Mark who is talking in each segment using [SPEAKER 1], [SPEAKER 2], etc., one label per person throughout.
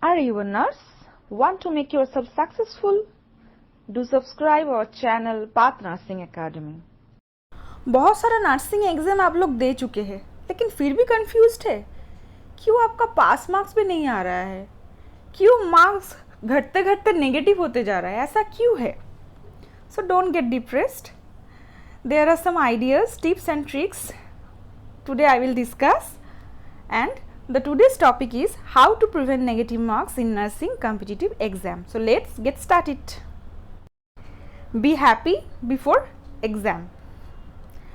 [SPEAKER 1] Are you a nurse? Want to make yourself successful? Do subscribe our channel Path Nursing Academy.
[SPEAKER 2] बहुत सारा nursing exam आप लोग दे चुके हैं, लेकिन फिर भी कंफ्यूज्ड है। क्यों आपका पास मार्क्स भी नहीं आ रहा है? क्यों मार्क्स घटते घटते नेगेटिव होते जा रहा है? ऐसा क्यों है? So don't get depressed. There are some ideas, tips and tricks today I will discuss, and the today's topic is how to prevent negative marks in nursing competitive exam. So let's get started. Be happy before exam.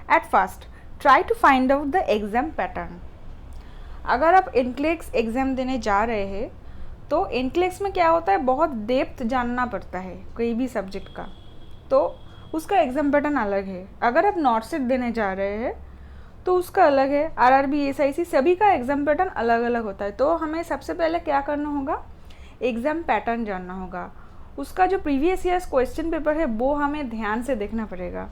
[SPEAKER 2] At first, try to find out the exam pattern. अगर आप NCLEX exam देने जा रहे हैं तो NCLEX में क्या होता है, बहुत डेप्थ जानना पड़ता है कोई भी सब्जेक्ट का, तो उसका एग्ज़ाम पैटर्न अलग है. अगर आप नॉट सेट देने जा रहे हैं तो उसका अलग है. RRB, SIC सभी का एग्ज़ाम पैटर्न अलग अलग होता है. तो हमें सबसे पहले क्या करना होगा, एग्ज़ाम पैटर्न जानना होगा. उसका जो प्रीवियस ईयर्स क्वेश्चन पेपर है वो हमें ध्यान से देखना पड़ेगा.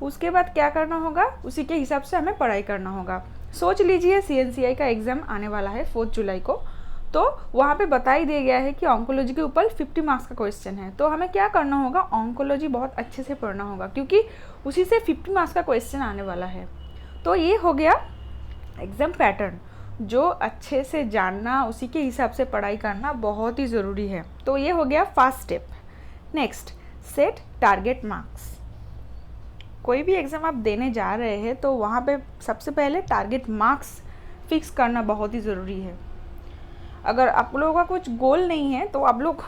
[SPEAKER 2] उसके बाद क्या करना होगा, उसी के हिसाब से हमें पढ़ाई करना होगा. सोच लीजिए CNCI का एग्ज़ाम आने वाला है 4 जुलाई को, तो वहाँ पे बता ही दिया गया है कि ऑन्कोलॉजी के ऊपर 50 मार्क्स का क्वेश्चन है. तो हमें क्या करना होगा, ऑन्कोलॉजी बहुत अच्छे से पढ़ना होगा, क्योंकि उसी से 50 मार्क्स का क्वेश्चन आने वाला है. तो ये हो गया एग्ज़ाम पैटर्न, जो अच्छे से जानना, उसी के हिसाब से पढ़ाई करना बहुत ही ज़रूरी है. तो ये हो गया first step. Next, set target marks. कोई भी एग्ज़ाम आप देने जा रहे हैं तो वहाँ पे सबसे पहले टारगेट मार्क्स फिक्स करना बहुत ही ज़रूरी है. अगर आप लोगों का कुछ गोल नहीं है तो आप लोग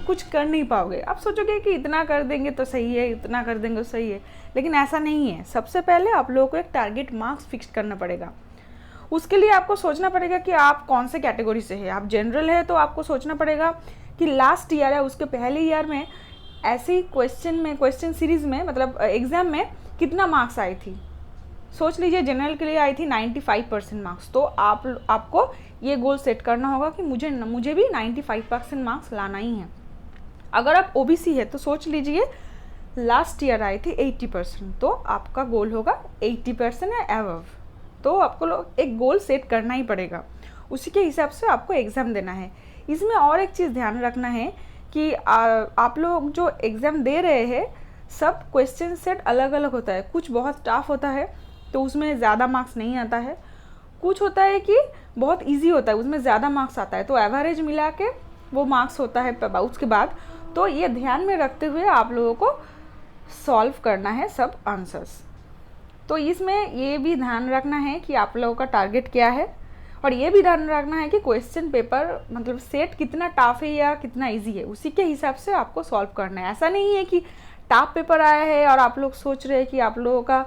[SPEAKER 2] कुछ कर नहीं पाओगे. आप सोचोगे कि इतना कर देंगे तो सही है, इतना कर देंगे तो सही है, लेकिन ऐसा नहीं है. सबसे पहले आप लोगों को एक टारगेट मार्क्स फिक्स करना पड़ेगा. उसके लिए आपको सोचना पड़ेगा कि आप कौन से कैटेगरी से है. आप जनरल है तो आपको सोचना पड़ेगा कि लास्ट ईयर या उसके पहले ईयर में ऐसी क्वेश्चन सीरीज़ में, मतलब एग्ज़ाम में कितना मार्क्स आई थी. सोच लीजिए जनरल के लिए आई थी 95% मार्क्स. तो आपको ये गोल सेट करना होगा कि मुझे भी 95% मार्क्स लाना ही है. अगर आप OBC है तो सोच लीजिए लास्ट ईयर आई थी 80%, तो आपका गोल होगा 80% या एबव. तो आपको एक गोल सेट करना ही पड़ेगा, उसी के हिसाब से आपको एग्ज़ाम देना है. इसमें और एक चीज़ ध्यान रखना है कि आप लोग जो एग्ज़ाम दे रहे हैं सब क्वेश्चन सेट अलग अलग होता है. कुछ बहुत टफ होता है तो उसमें ज़्यादा मार्क्स नहीं आता है. कुछ होता है कि बहुत इजी होता है, उसमें ज़्यादा मार्क्स आता है. तो एवरेज मिला के वो मार्क्स होता है उसके बाद. तो ये ध्यान में रखते हुए आप लोगों को सॉल्व करना है सब आंसर्स. तो इसमें ये भी ध्यान रखना है कि आप लोगों का टारगेट क्या है, और ये भी ध्यान रखना है कि क्वेश्चन पेपर मतलब सेट कितना टफ है या कितना इजी है, उसी के हिसाब से आपको सॉल्व करना है. ऐसा नहीं है कि टफ पेपर आया है और आप लोग सोच रहे हैं कि आप लोगों का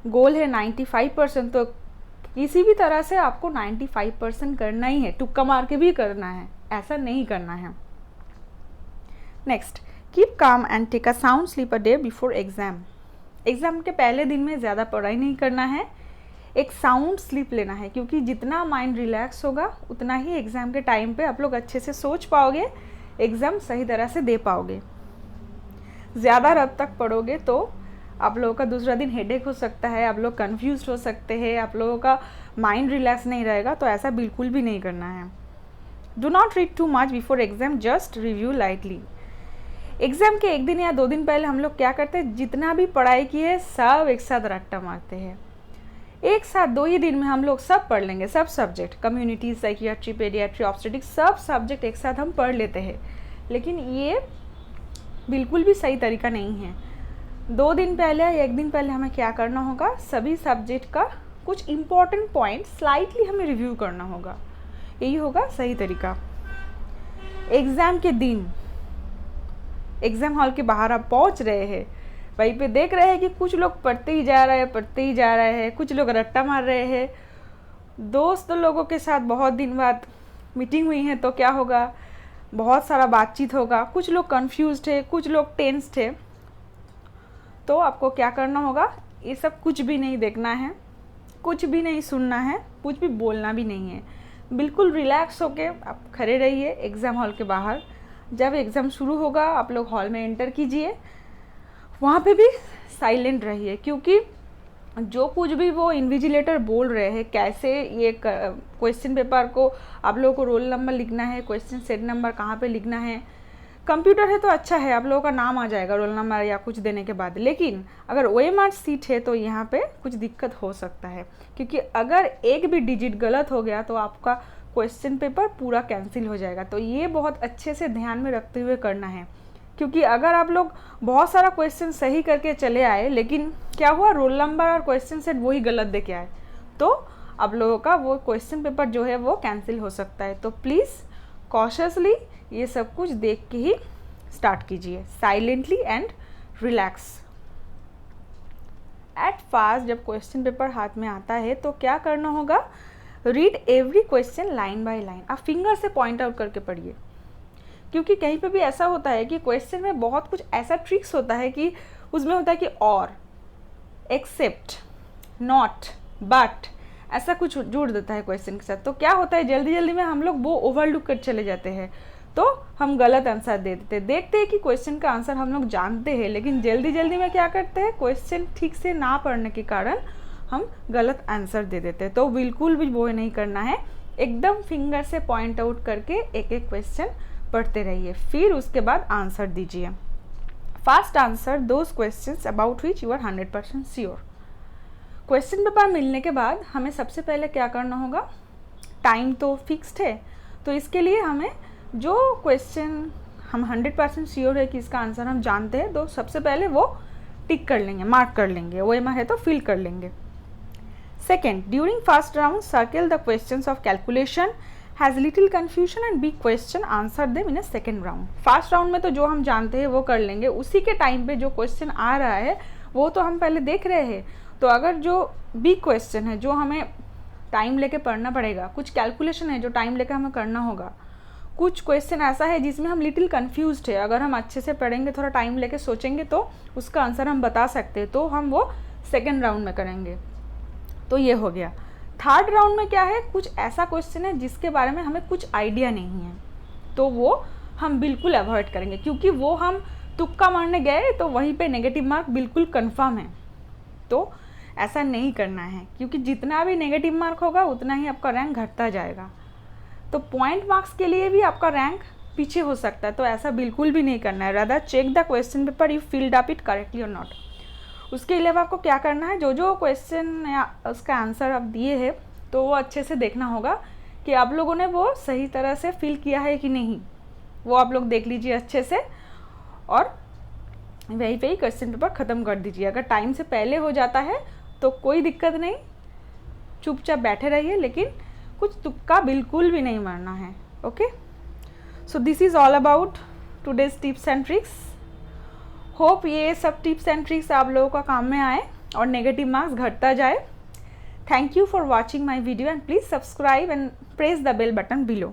[SPEAKER 2] गोल है 95%, तो किसी भी तरह से आपको 95% करना ही है. तुक्का मार के भी करना है, ऐसा नहीं करना है. Next, keep calm and take a sound sleep a day before exam. Exam के पहले दिन में ज़्यादा पढ़ाई नहीं करना है, एक साउंड स्लीप लेना है, क्योंकि जितना माइंड रिलैक्स होगा उतना ही एग्ज़ाम के टाइम पे आप लोग अच्छे से सोच पाओगे, एग्ज़ाम सही तरह से दे पाओगे. ज़्यादा रात तक पढ़ोगे तो आप लोगों का दूसरा दिन हेडेक हो सकता है, आप लोग कन्फ्यूज हो सकते हैं, आप लोगों का माइंड रिलैक्स नहीं रहेगा. तो ऐसा बिल्कुल भी नहीं करना है. Do not read too much before exam, just review lightly. Exam के 1 दिन या 2 दिन पहले हम लोग क्या करते हैं, जितना भी पढ़ाई की है सब एक साथ रट्टा मारते हैं. एक साथ 2 ही दिन में हम लोग सब पढ़ लेंगे, सब सब्जेक्ट, कम्युनिटी, साइकियाट्री, पेडियाट्री, ऑब्स्टेटिक्स, सब सब्जेक्ट एक साथ हम पढ़ लेते हैं. लेकिन ये बिल्कुल भी सही तरीका नहीं है. 2 दिन पहले या 1 दिन पहले हमें क्या करना होगा, सभी सब्जेक्ट का कुछ इम्पॉर्टेंट पॉइंट स्लाइटली हमें रिव्यू करना होगा. यही होगा सही तरीका. एग्ज़ाम के दिन एग्ज़ाम हॉल के बाहर आप पहुंच रहे हैं, वहीं पे देख रहे हैं कि कुछ लोग पढ़ते ही जा रहे हैं, कुछ लोग रट्टा मार रहे हैं. दोस्त लोगों के साथ बहुत दिन बाद मीटिंग हुई है तो क्या होगा, बहुत सारा बातचीत होगा. कुछ लोग कन्फ्यूज्ड है, कुछ लोग टेंस्ड है. तो आपको क्या करना होगा, ये सब कुछ भी नहीं देखना है, कुछ भी नहीं सुनना है, कुछ भी बोलना भी नहीं है. बिल्कुल रिलैक्स होके आप खड़े रहिए एग्ज़ाम हॉल के बाहर. जब एग्ज़ाम शुरू होगा आप लोग हॉल में एंटर कीजिए, वहाँ पे भी साइलेंट रहिए, क्योंकि जो कुछ भी वो इन्विजिलेटर बोल रहे हैं, कैसे ये क्वेश्चन पेपर को आप लोगों को रोल नंबर लिखना है, क्वेश्चन सेट नंबर कहाँ पे लिखना है, कंप्यूटर है तो अच्छा है, आप लोगों का नाम आ जाएगा रोल नंबर या कुछ देने के बाद। लेकिन अगर OMR सीट है तो यहाँ पे कुछ दिक्कत हो सकता है, क्योंकि अगर एक भी डिजिट गलत हो गया तो आपका क्वेश्चन पेपर पूरा कैंसिल हो जाएगा। तो ये बहुत अच्छे से ध्यान में रखते हुए करना है, क्योंकि अगर आप लोग बहुत सारा क्वेश्चन सही करके चले आए लेकिन क्या हुआ, रोल नंबर और क्वेश्चन सेट वही गलत दे के आए, तो आप लोगों का वो क्वेश्चन पेपर जो है वो कैंसिल हो सकता है। तो प्लीज़ कॉशियसली ये सब कुछ देख के ही स्टार्ट कीजिए, silently and relax. At fast जब क्वेश्चन पेपर हाथ में आता है तो क्या करना होगा, read every question line by line. आप फिंगर से पॉइंट आउट करके पढ़िए, क्योंकि कहीं पे भी ऐसा होता है कि क्वेश्चन में बहुत कुछ ऐसा ट्रिक्स होता है कि उसमें होता है कि और, एक्सेप्ट, नॉट, बट, ऐसा कुछ जुड़ देता है क्वेश्चन के साथ। तो क्या होता है, जल्दी जल्दी में हम लोग वो ओवरलुक कर चले जाते हैं, तो हम गलत आंसर दे देते हैं। देखते हैं कि क्वेश्चन का आंसर हम लोग जानते हैं, लेकिन जल्दी जल्दी में क्या करते हैं, क्वेश्चन ठीक से ना पढ़ने के कारण हम गलत आंसर दे देते हैं। तो बिल्कुल भी वो नहीं करना है, एकदम फिंगर से पॉइंट आउट करके एक एक क्वेश्चन पढ़ते रहिए, फिर उसके बाद आंसर दीजिए। Fast answer those questions about which you are 100% sure. Question paper मिलने के बाद हमें सबसे पहले क्या करना होगा, टाइम तो फिक्स्ड है, तो इसके लिए हमें जो क्वेश्चन हम 100% श्योर है कि इसका आंसर हम जानते हैं, तो सबसे पहले वो टिक कर लेंगे, मार्क कर लेंगे, OMR है तो फिल कर लेंगे। Second, during first round circle the questions of calculation has little confusion and big question answer them in a second round. First round में तो जो हम जानते हैं वो कर लेंगे, उसी के टाइम पे जो क्वेश्चन आ रहा है वो तो हम पहले देख रहे हैं। तो अगर जो बिग क्वेश्चन है जो हमें टाइम लेके पढ़ना पड़ेगा, कुछ कैलकुलेशन है जो टाइम लेके हमें करना होगा, कुछ क्वेश्चन ऐसा है जिसमें हम लिटिल कन्फ्यूज्ड है, अगर हम अच्छे से पढ़ेंगे, थोड़ा टाइम लेके सोचेंगे तो उसका आंसर हम बता सकते हैं, तो हम वो सेकेंड राउंड में करेंगे। तो ये हो गया। थर्ड राउंड में क्या है, कुछ ऐसा क्वेश्चन है जिसके बारे में हमें कुछ आइडिया नहीं है, तो वो हम बिल्कुल अवॉइड करेंगे, क्योंकि वो हम तुक्का मारने गए तो वहीं पे नेगेटिव मार्क बिल्कुल कंफर्म है। तो ऐसा नहीं करना है, क्योंकि जितना भी नेगेटिव मार्क होगा उतना ही आपका रैंक घटता जाएगा। तो पॉइंट मार्क्स के लिए भी आपका रैंक पीछे हो सकता है, तो ऐसा बिल्कुल भी नहीं करना है। Rather check the question paper you filled up it correctly और नॉट। उसके अलावा आपको क्या करना है, जो जो क्वेश्चन या उसका आंसर आप दिए हैं तो वो अच्छे से देखना होगा कि आप लोगों ने वो सही तरह से फिल किया है कि नहीं, वो आप लोग देख लीजिए अच्छे से, और वहीं पे ही क्वेश्चन पेपर ख़त्म कर दीजिए। अगर टाइम से पहले हो जाता है तो कोई दिक्कत नहीं, चुपचाप बैठे रहिए, लेकिन कुछ तुक्का बिल्कुल भी नहीं मारना है। Okay, so this is all about today's tips and tricks. Hope ये सब टिप्स एंड ट्रिक्स आप लोगों का काम में आए और नेगेटिव मार्क्स घटता जाए। Thank you for watching my video and please subscribe and press the bell button below.